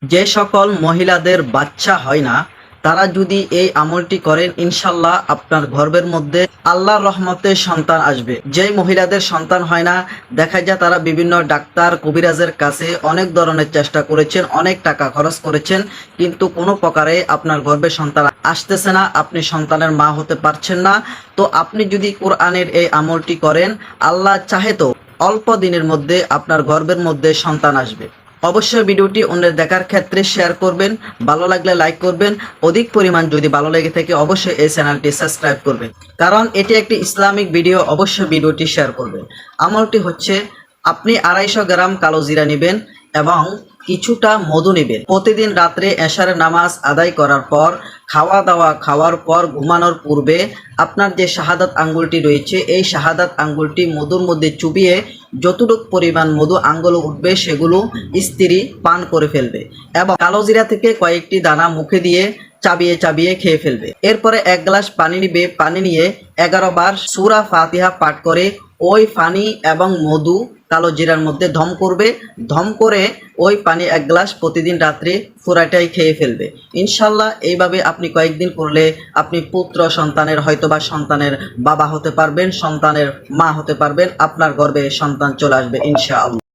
যে সকল মহিলাদের বাচ্চা হয় না তারা যদি এই আমলটি করেন ইনশাল্লাহ আপনার গর্ভের মধ্যে আল্লাহর রহমতে সন্তান আসবে। যে মহিলাদের সন্তান হয় না দেখা যায় তারা বিভিন্ন ডাক্তার কবিরাজের কাছে অনেক ধরনের চেষ্টা করেছেন, অনেক টাকা খরচ করেছেন, কিন্তু কোনো প্রকারে আপনার গর্ভে সন্তান আসতেছে না, আপনি সন্তানের মা হতে পারছেন না। তো আপনি যদি কোরআনের এই আমলটি করেন আল্লাহ চাহে তো অল্প দিনের মধ্যে আপনার গর্ভের মধ্যে সন্তান আসবে। অবশ্যই ভিডিওটি অন্যের দেখার ক্ষেত্রে শেয়ার করবেন, ভালো লাগলে লাইক করবেন, অধিক পরিমাণ যদি ভালো লেগে থাকে অবশ্যই এই চ্যানেলটি সাবস্ক্রাইব করবেন, কারণ এটি একটি ইসলামিক ভিডিও। অবশ্যই ভিডিওটি শেয়ার করবেন। আমলটি হচ্ছে আপনি 250 গ্রাম কালো জিরা নেবেন এবং কিছুটা মধু নেবেন। প্রতিদিন রাত্রে এশারের নামাজ আদায় করার পর খাওয়া দাওয়া খাওয়ার পর ঘুমানোর পূর্বে আপনার যে শাহাদাত আঙ্গুলটি রয়েছে এই শাহাদাত আঙ্গুলটি মধুর মধ্যে চুবিয়ে যতটুকু পরিমাণ মধু আঙ্গুলে উঠবে সেগুলো স্ত্রী পান করে ফেলবে এবং কালো জিরা থেকে কয়েকটি দানা মুখে দিয়ে চাবিয়ে চাবিয়ে খেয়ে ফেলবে। এরপরে 1 গ্লাস পানি নিবে, পানি নিয়ে 11 বার সূরা ফাতিহা পাঠ করে ওই পানি এবং মধু কালো জিরার মধ্যে ধম করবে। ধম করে ওই পানি 1 গ্লাস প্রতিদিন রাত্রে পুরাটাই খেয়ে ফেলবে। ইনশাল্লাহ এইভাবে আপনি কয়েকদিন করলে আপনি পুত্র সন্তানের হয়তোবা সন্তানের বাবা হতে পারবেন, সন্তানের মা হতে পারবেন, আপনার গর্ভে সন্তান চলে আসবে ইনশাআল্লাহ।